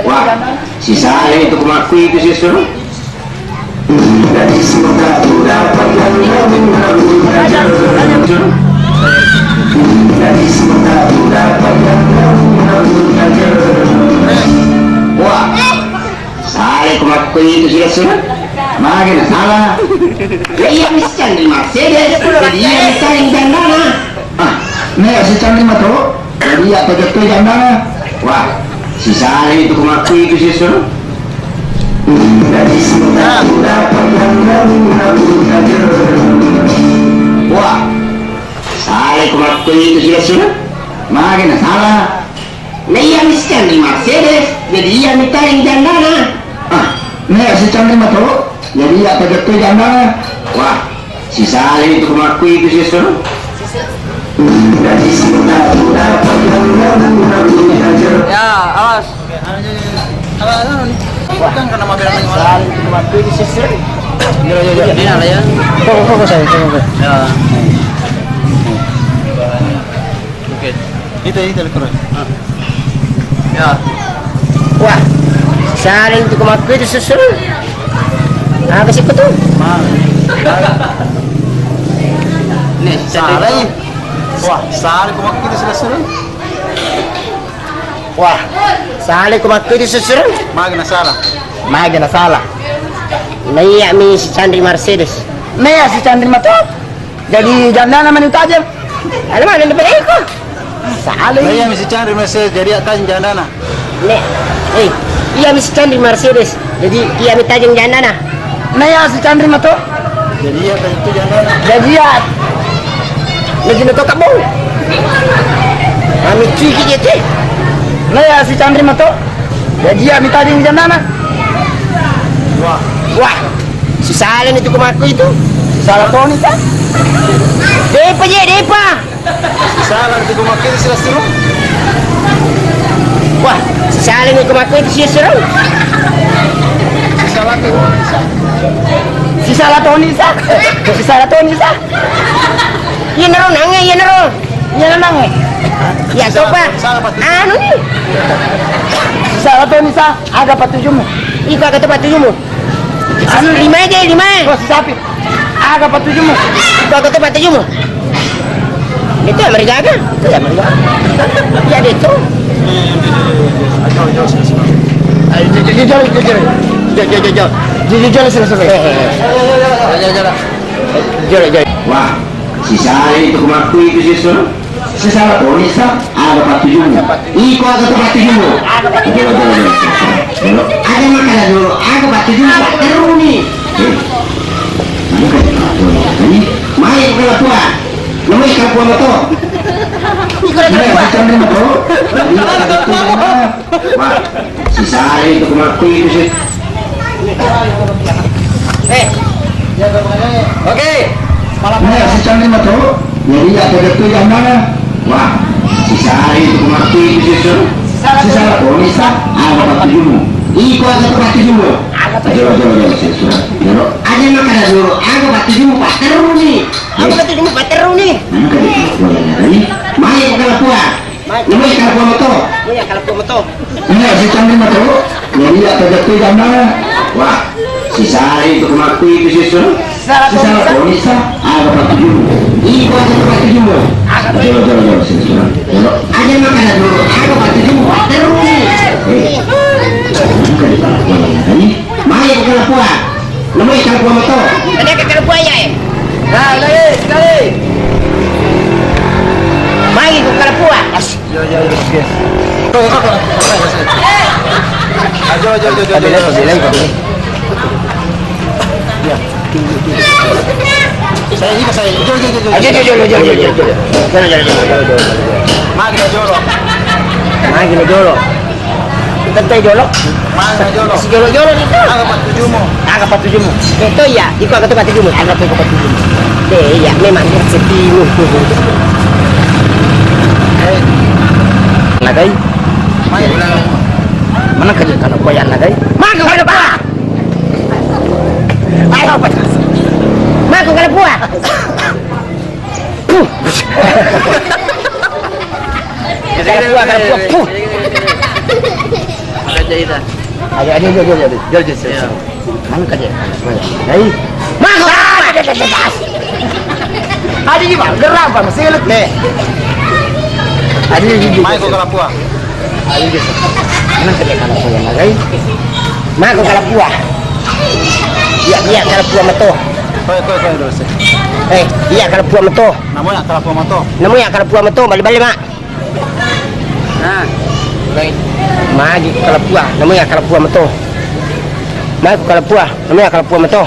Wah, si saya itu mengakui itu sih suruh. Dari semoga dapat yang dari semoga dapat yang wah, saya mengakui itu sih suruh. Bagaimana salah? Ya iya miskan di Mercedes, jadi iya miskan yang jandana. Ah, nih si Chandri Mato, jadi iya terjatuh jandana. Wah, si saya itu mengakui itu sih suruh. Dari semoga dapat wah, saya mengakui itu sih suruh. Bagaimana salah? Nah iya miskan di Mercedes, jadi iya minta yang jandana. Ah, nih si Chandri Mato, jadi iya terjatuh jandana. Wah, si saya itu mengakui itu sih suruh. Dari semoga dapat ya, awas. Wah, kan karena mobil yang saling cuma pilih sisir. Ini ada ya. Kok saya coba. Ya. Oke. Itu kurang. Ya. Wah, saling cuma pilih sisir. Apa sih itu? Nih, salah. Wah, saling kumak kita selesai. Wah, saling cuma pilih sisir. Magna salah. Magna salah. Naya mi si Chandri Mercedes. Naya si Chandri Mato. Jadi jandana manu tajam. Alamak, ada depan eko. Saling. Naya misi cari Mercedes jadi atas jandana. Nek, iya mi si Chandri Mercedes. Jadi iya mi tajam jandana. Naya si Chandri Mato. Jadi ya itu jandana. Jadi ya. Lagi nato kabau. Kami cuci gitu. Naya si Chandri Mato. Jadi ya mi tajam jandana. Wah, si Salim itu kemaku itu, si Salatoni kan? Depa je, depa. Si salah itu kumak kita selesai. Wah, si Salim itu kemaku itu si Seru. Si salah itu. Si Salatoni sa, si Salatoni sa. Iya nero nange, iya nero, iya nange. Ya coba, anu nih. Si Salatoni sa, agak patujumu. Iko agak patujumu. Anu 5 aja 5. Oh, si sapi. Agak patujumu. Iko agak patujumu. Itu Amerika kan? Itu Amerika. Ya itu. Wah, si saya itu kemaku itu sih suruh. Si salah Onisa ada patujumu. Iko agak patujumu. Ada makanan dulu, ada patujumu terus nih. Ini main kalau tua. Namanya ikan kuah moto. Ikan moto. Wah, si saya itu kemaku itu sih. Oke. Nah, si Chandri Mato, jadi ada detu yang mana? Wah, si saya itu kemaku itu sih. Si salah Onisa ada patujumu. Iko agak patujumu. Jauh, ada makanan dulu, ada patujumu terus nih. Ada patujumu terus nih. Main kalau tua. Namanya ikan kuah moto. Iya, kalau kuah moto. Nah, si Chandri Mato, jadi ada detu yang mana? Wah, si saya itu kemaku itu sih. Si salah Onisa ada patujumu. Iko agak patujumu. Jauh. Ada makanan dulu, ada patujumu terus nih. Main kalau kuah. Namanya ikan kuah moto. Ada ikan kuah ya? Sekali. Main kalau kuah. Yo. Ayo. Ya. Saya. Magna jolo. Tentai jolo. Mana jolo? Si jolo itu. Agak patujumu. Itu ya, itu agak patujumu. Agak patujumu. Iya, memang rezekimu. Lagay. Mana kerja kalau koyan lagay? Makan kalau apa? Ayo apa? Makan kalau buah. kalapua. Puh. Kerja itu. Ada jom. Mana kerja? Hai. Mak. Ada di mana? Geram apa? Masih elok ni. Ada di. Mai ko kalapua. Ada di. Mana kerja kalapua yang lagi? Mak ko kalapua. Iya kalapua mato. Koi dulu sih. Iya kalapua mato. Namanya kalapua mato. Namanya kalapua mato. Balik mak. Nah, baik. Magi kalapua. Namanya kalapua mato. Mak kalapua. Namanya kalapua mato.